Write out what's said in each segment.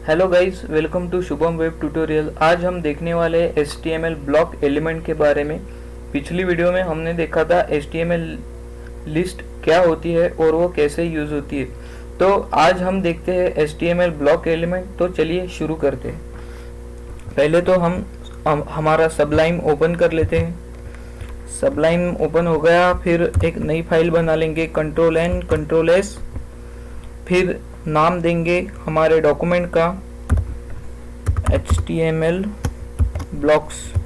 Hello guys, welcome to Shubham web tutorial. आज हम देखने वाले हैं HTML ब्लॉक एलिमेंट के बारे में। पिछली वीडियो में हमने देखा था HTML लिस्ट क्या होती है और वो कैसे यूज़ होती है। तो आज हम देखते हैं HTML ब्लॉक एलिमेंट। तो चलिए शुरू करते हैं। पहले तो हम हमारा सबलाइम ओपन कर लेते हैं। सबलाइम ओपन हो गया, फिर एक नई फाइल बना लेंगे Ctrl+N Ctrl+S, फिर नाम देंगे हमारे डॉक्यूमेंट का HTML blocks.html।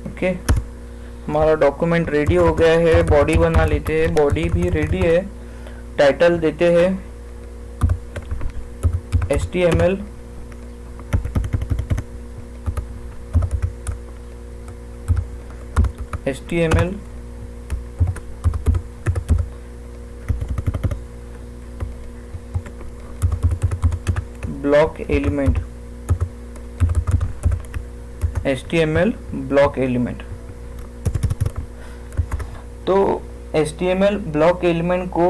ओके, हमारा डॉक्यूमेंट रेडी हो गया है। बॉडी बना लेते हैं, बॉडी भी रेडी है। टाइटल देते हैं HTML block element, HTML block element. तो HTML ब्लॉक एलिमेंट को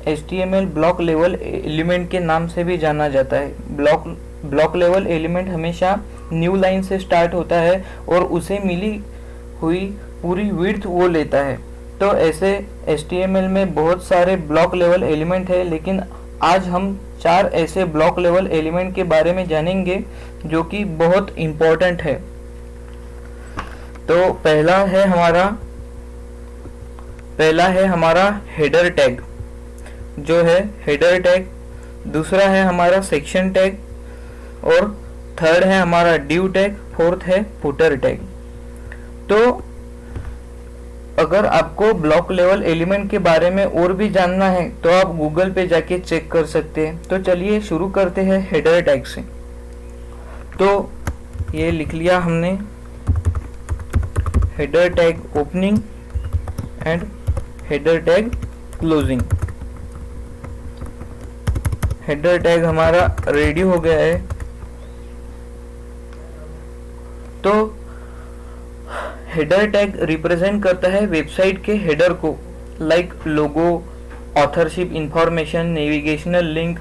HTML ब्लॉक लेवल एलिमेंट के नाम से भी जाना जाता है। ब्लॉक लेवल एलिमेंट हमेशा न्यू लाइन से स्टार्ट होता है और उसे मिली हुई पूरी विड्थ वो लेता है। तो ऐसे HTML में बहुत सारे ब्लॉक लेवल एलिमेंट है, लेकिन आज हम 4 ऐसे ब्लॉक लेवल एलिमेंट के बारे में जानेंगे जो कि बहुत इम्पोर्टेंट है। तो पहला है हमारा हेडर टैग, जो है हेडर टैग। दूसरा है हमारा सेक्शन टैग, और थर्ड है हमारा डिव टैग, फोर्थ है फुटर टैग। तो अगर आपको ब्लॉक लेवल एलिमेंट के बारे में और भी जानना है तो आप गूगल पे जाके चेक कर सकते हैं। तो चलिए शुरू करते हैं हेडर टैग से। तो ये लिख लिया हमने, header tag opening and header tag closing. Header tag हमारा रेडी हो गया है। तो हेडर टैग रिप्रेजेंट करता है वेबसाइट के हेडर को, लाइक लोगो, ऑथरशिप इंफॉर्मेशन, नेविगेशनल लिंक।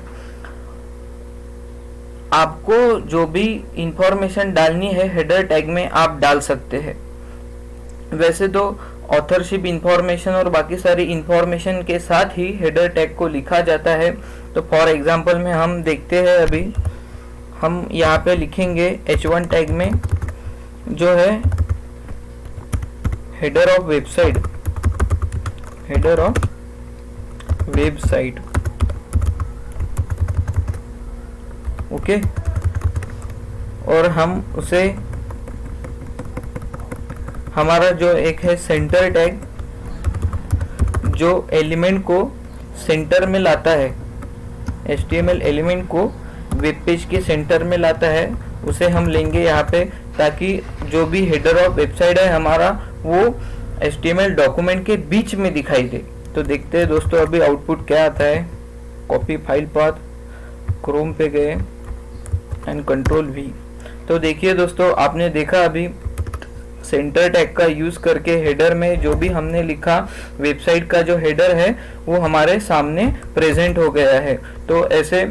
आपको जो भी इंफॉर्मेशन डालनी है हेडर टैग में आप डाल सकते हैं। वैसे तो ऑथरशिप इंफॉर्मेशन और बाकी सारी इंफॉर्मेशन के साथ ही हेडर टैग को लिखा जाता है। तो फॉर एग्जांपल में हम देखते हैं, अभी हम यहाँ पे लिखेंगे H1 टैग में, जो है हेडर ऑफ वेबसाइट, ओके। और हम उसे, हमारा जो एक है सेंटर टैग, जो एलिमेंट को सेंटर में लाता है, HTML एलिमेंट को वेब पेज के सेंटर में लाता है, उसे हम लेंगे यहाँ पे, ताकि जो भी हेडर ऑफ वेबसाइट है हमारा वो HTML डॉक्यूमेंट के बीच में दिखाई दे। तो देखते हैं दोस्तों अभी आउटपुट क्या आता है। कॉपी फाइल पाथ, क्रोम पे गए एंड Ctrl+V। तो देखिए दोस्तों, आपने देखा अभी सेंटर टैग का यूज करके हेडर में जो भी हमने लिखा, वेबसाइट का जो हेडर है वो हमारे सामने प्रेजेंट हो गया है। तो ऐसे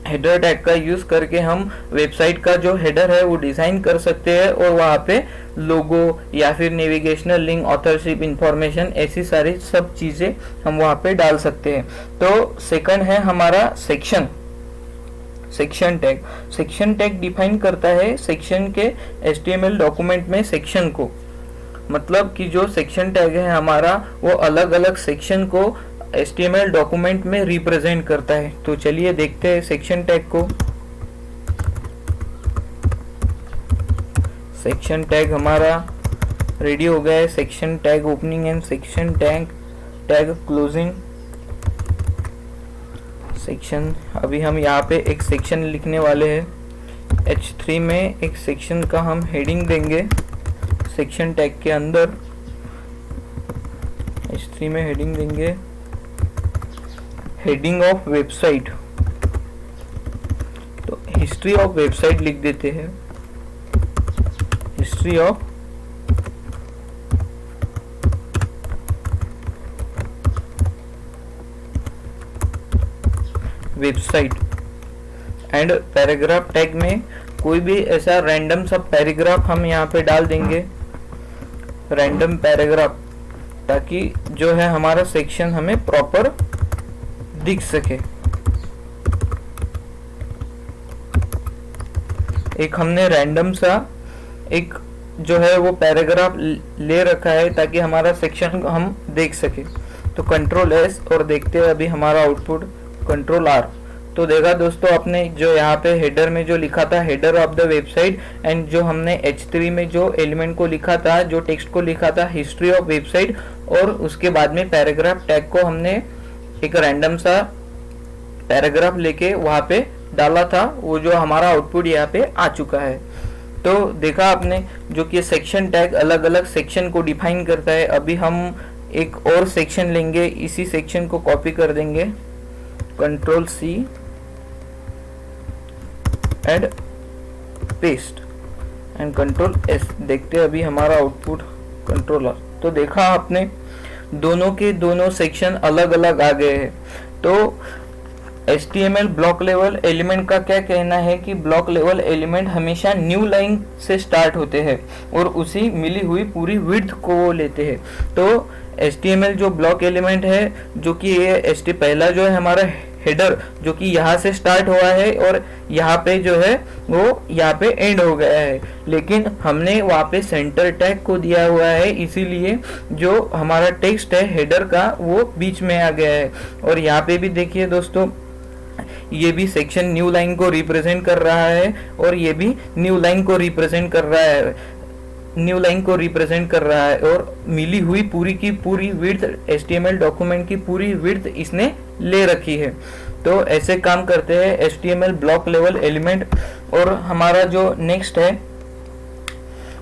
हेडर टैग का यूज करके हम वेबसाइट का जो हेडर है वो डिजाइन कर सकते हैं, और वहाँ पे लोगो या फिर नेविगेशनल लिंक, ऑथरशिप इंफॉर्मेशन, ऐसी सारी सब चीजें हम वहाँ पे डाल सकते हैं। तो सेकंड है हमारा section tag. Section tag define करता है सेक्शन के HTML डॉक्यूमेंट में सेक्शन को, मतलब कि जो सेक्शन टैग है हमारा वो अलग अलग सेक्शन को HTML डॉक्यूमेंट में रिप्रेजेंट करता है। तो चलिए देखते हैं सेक्शन टैग को। सेक्शन टैग हमारा रेडी हो गया है। Section tag opening and section tag closing. Section, अभी हम यहाँ पे एक सेक्शन लिखने वाले हैं। H3 में एक सेक्शन का हम हेडिंग देंगे सेक्शन टैग के अंदर। H3 में हेडिंग देंगे हेडिंग ऑफ वेबसाइट। तो हिस्ट्री ऑफ वेबसाइट लिख देते हैं, history of website and paragraph tag में कोई भी ऐसा रैंडम सा पैराग्राफ हम यहाँ पे डाल देंगे, रैंडम पैराग्राफ, ताकि जो है हमारा सेक्शन हमें प्रॉपर दिख सके। एक हमने रैंडम सा एक जो है वो पैराग्राफ ले रखा है ताकि हमारा सेक्शन हम देख सके। तो कंट्रोल एस और देखते हैं अभी हमारा आउटपुट, कंट्रोल आर। तो देखा दोस्तों आपने जो यहाँ पे हेडर में जो लिखा था, header of the website, and जो हमने H3 में जो एलिमेंट को लिखा था, जो टेक्स्ट को लिखा था, हिस्ट्री ऑफ वेबसाइट, और उसके बाद में पैराग्राफ टैग को हमने एक रैंडम सा पैराग्राफ लेके वहाँ पे डाला था, वो जो हमारा आउटपुट यहाँ पे आ चुका है। तो देखा आपने जो कि सेक्शन टैग अलग अलग सेक्शन को डिफाइन करता है। अभी हम एक और सेक्शन लेंगे, इसी सेक्शन को कॉपी कर देंगे, control C and paste and control S. देखते हैं अभी हमारा आउटपुट, कंट्रोल आर। तो देखा आपने दोनों के दोनों सेक्शन अलग अलग आ गए हैं। तो HTML ब्लॉक लेवल एलिमेंट का क्या कहना है कि ब्लॉक लेवल एलिमेंट हमेशा न्यू लाइन से स्टार्ट होते हैं और उसी मिली हुई पूरी विड्थ को वो लेते हैं। तो HTML जो ब्लॉक एलिमेंट है, जो कि ये पहला जो है हमारा हेडर, जो कि यहाँ से स्टार्ट हुआ है और यहाँ पे जो है वो यहाँ पे एंड हो गया है, लेकिन हमने वहाँ पे सेंटर टैग को दिया हुआ है, इसीलिए जो हमारा टेक्स्ट है हेडर का वो बीच में आ गया है। और यहाँ पे भी देखिए दोस्तों, ये भी सेक्शन न्यू लाइन को रिप्रेजेंट कर रहा है और ये भी न्यू लाइन को रिप्रेजेंट कर रहा है, न्यू लाइन को रिप्रेजेंट कर रहा है, और मिली हुई पूरी की पूरी विड्थ, HTML डॉक्यूमेंट की पूरी विड्थ इसने ले रखी है। तो ऐसे काम करते हैं HTML ब्लॉक लेवल एलिमेंट। और हमारा जो नेक्स्ट है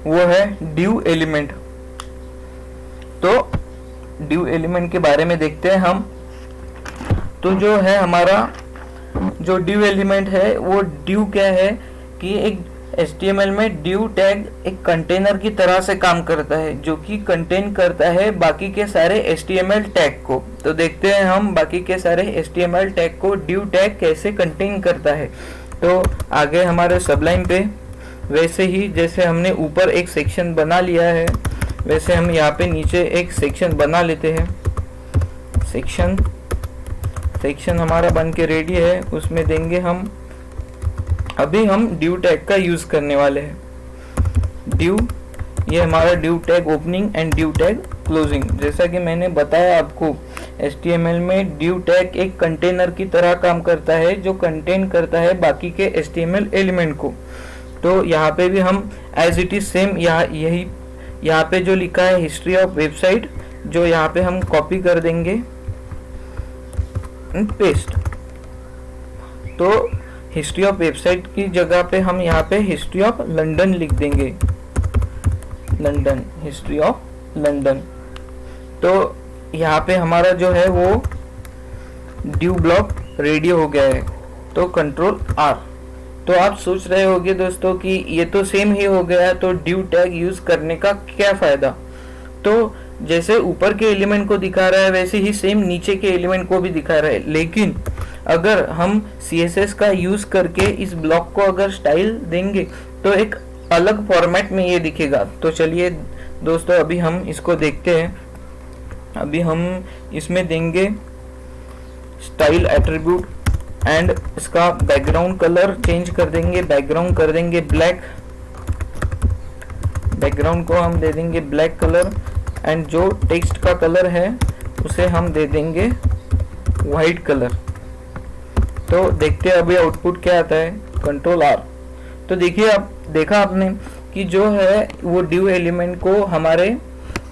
वो है डिव एलिमेंट। तो डिव एलिमेंट के बारे में देखते हैं हम। तो जो है हमारा जो डिव एलिमेंट है, वो डिव क्या है कि एक HTML में डिव टैग एक कंटेनर की तरह से काम करता है, जो कि कंटेन करता है बाकी के सारे HTML टैग को। तो देखते हैं हम बाकी के सारे HTML टैग को डिव टैग कैसे कंटेन करता है। तो आगे हमारे सबलाइन पे वैसे ही जैसे हमने ऊपर एक सेक्शन बना लिया है, वैसे हम यहाँ पे नीचे एक सेक्शन बना लेते हैं। सेक्शन हमारा बन के रेडी है, उसमें देंगे हम, अभी हम डिव टैग का यूज करने वाले हैं। डिव, ये हमारा div tag opening and div tag closing. जैसा कि मैंने बताया आपको, HTML में डिव टैग एक कंटेनर की तरह काम करता है, जो कंटेन करता है बाकी के HTML एलिमेंट को। तो यहाँ पे भी हम एज इट इज सेम यहाँ पे जो लिखा है हिस्ट्री ऑफ वेबसाइट, जो यहाँ पे हम कॉपी कर देंगे पेस्ट। तो हिस्ट्री ऑफ वेबसाइट की जगह पे हम यहाँ पे हिस्ट्री ऑफ लंदन लिख देंगे, लंदन, हिस्ट्री ऑफ लंदन। तो यहाँ पे हमारा जो है वो डिव ब्लॉक रेडी हो गया है। तो कंट्रोल आर। तो आप सोच रहे होंगे दोस्तों कि ये तो सेम ही हो गया, तो डिव टैग यूज करने का क्या फायदा। तो जैसे ऊपर के एलिमेंट को दिखा रहा है वैसे ही सेम नीचे के एलिमेंट को भी दिखा रहा है, लेकिन अगर हम CSS का यूज करके इस ब्लॉक को अगर स्टाइल देंगे तो एक अलग फॉर्मेट में ये दिखेगा। तो चलिए दोस्तों अभी हम इसको देखते हैं। अभी हम इसमें देंगे स्टाइल एट्रीब्यूट एंड इसका बैकग्राउंड कलर चेंज कर देंगे, बैकग्राउंड कर देंगे ब्लैक, बैकग्राउंड को हम दे देंगे ब्लैक कलर, एंड जो टेक्स्ट का कलर है उसे हम दे देंगे वाइट कलर। तो देखते हैं अभी आउटपुट क्या आता है, कंट्रोल आर। तो देखिए, अब देखा आपने कि जो है वो डिव एलिमेंट को हमारे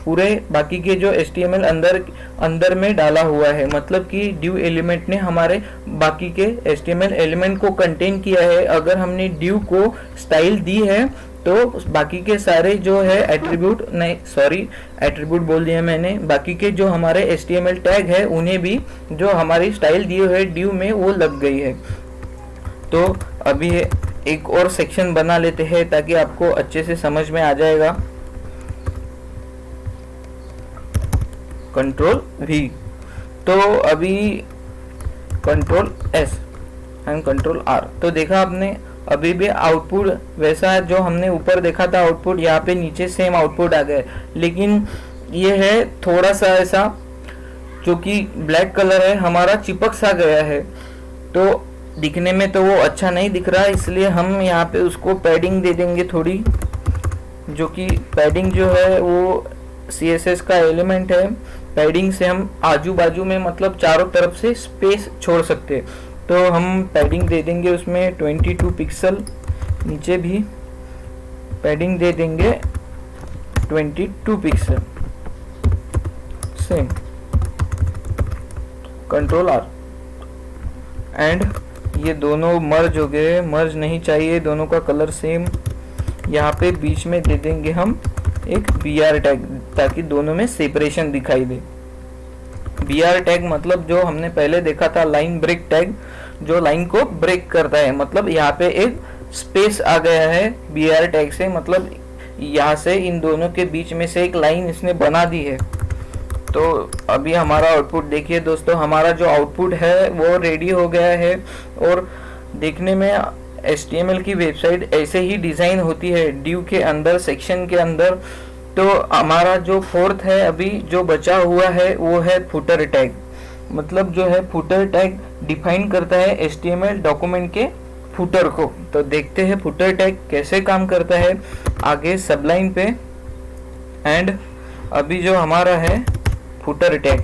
पूरे बाकी के जो HTML अंदर में डाला हुआ है, मतलब कि डिव एलिमेंट ने हमारे बाकी के HTML एलिमेंट को कंटेन किया है। अगर हमने डिव को स्टाइल दी है तो बाकी के सारे जो है एट्रीब्यूट, नहीं सॉरी एट्रीब्यूट बोल दिया मैंने, बाकी के जो हमारे HTML टैग है उन्हें भी जो हमारी स्टाइल दी है डिव में वो लग गई है। तो अभी एक और सेक्शन बना लेते हैं ताकि आपको अच्छे से समझ में आ जाएगा। Control V। तो अभी control S। And control R. तो देखा आपने अभी भी आउटपुट वैसा है जो हमने ऊपर देखा था आउटपुट, यहाँ पे नीचे सेम आउटपुट आ गए, लेकिन ये है थोड़ा सा ऐसा जो कि ब्लैक कलर है हमारा चिपक सा गया है, तो दिखने में तो वो अच्छा नहीं दिख रहा है, इसलिए हम यहाँ पे उसको पैडिंग दे देंगे थोड़ी, जो कि पैडिंग जो है वो CSS का एलिमेंट है। पैडिंग से हम आजू बाजू में मतलब चारों तरफ से स्पेस छोड़ सकते हैं, तो हम पैडिंग दे देंगे उसमें 22 पिक्सल, नीचे भी पैडिंग दे देंगे 22 pixel, same control R, and ये दोनों मर्ज हो गए। मर्ज नहीं चाहिए, दोनों का कलर सेम। यहाँ पे बीच में दे देंगे हम एक BR टैग, ताकि दोनों में सेपरेशन दिखाई दे। BR टैग मतलब जो हमने पहले देखा था लाइन ब्रेक टैग, जो लाइन को ब्रेक करता है, मतलब यहाँ पे एक स्पेस आ गया है BR टैग से, मतलब यहाँ से इन दोनों के बीच में से एक लाइन इसने बना दी है। तो अभी हमारा आउटपुट देखिए दोस्तों, हमारा जो आउटपुट है वो रेडी हो गया है, और देखने में HTML की वेबसाइट ऐसे ही डिज़ाइन होती है, डिव के अंदर, सेक्शन के अंदर। तो हमारा जो फोर्थ है अभी जो बचा हुआ है वो है फुटर टैग, मतलब जो है फुटर टैग डिफाइन करता है HTML डॉक्यूमेंट के फुटर को। तो देखते हैं फुटर टैग कैसे काम करता है आगे सबलाइन पे। एंड अभी जो हमारा है फुटर टैग,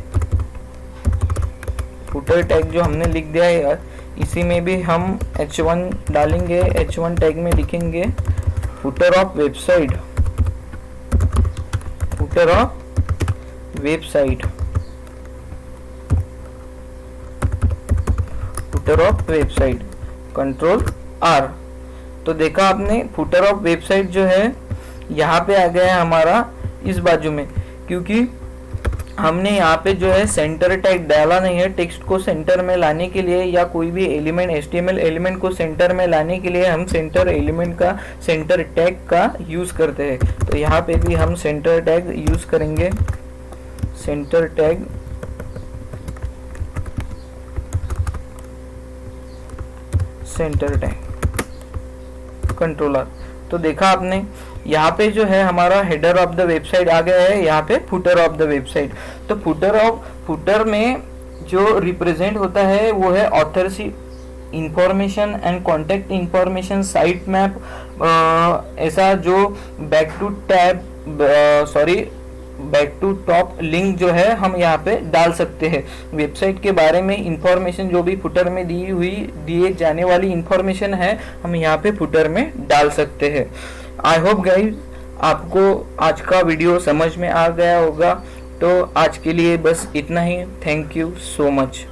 फुटर टैग जो हमने लिख दिया है, इसी में भी हम H1 डालेंगे। H1 टैग में लिखेंगे footer of website, footer of website, footer of website, control R. तो देखा आपने फुटर ऑफ वेबसाइट जो है यहाँ पे आ गया है हमारा इस बाजू में, क्योंकि हमने यहाँ पे जो है सेंटर टैग डाला नहीं है। टेक्स्ट को सेंटर में लाने के लिए या कोई भी एलिमेंट HTML एलिमेंट को सेंटर में लाने के लिए हम सेंटर एलिमेंट का, सेंटर टैग का यूज करते हैं। तो यहाँ पे भी हम सेंटर टैग यूज करेंगे, centre tag, centre tag, controller. तो देखा आपने यहाँ पे जो है हमारा हेडर ऑफ द वेबसाइट आ गया है, यहाँ पे फुटर ऑफ द वेबसाइट। तो फुटर में जो रिप्रेजेंट होता है वो है authorship information and contact information, site map, ऐसा जो बैक टू टॉप लिंक जो है हम यहाँ पे डाल सकते हैं। वेबसाइट के बारे में इंफॉर्मेशन जो भी फुटर में दिए जाने वाली इंफॉर्मेशन है हम यहाँ पे फुटर में डाल सकते हैं। आई होप गाइस आपको आज का वीडियो समझ में आ गया होगा। तो आज के लिए बस इतना ही। Thank you so much.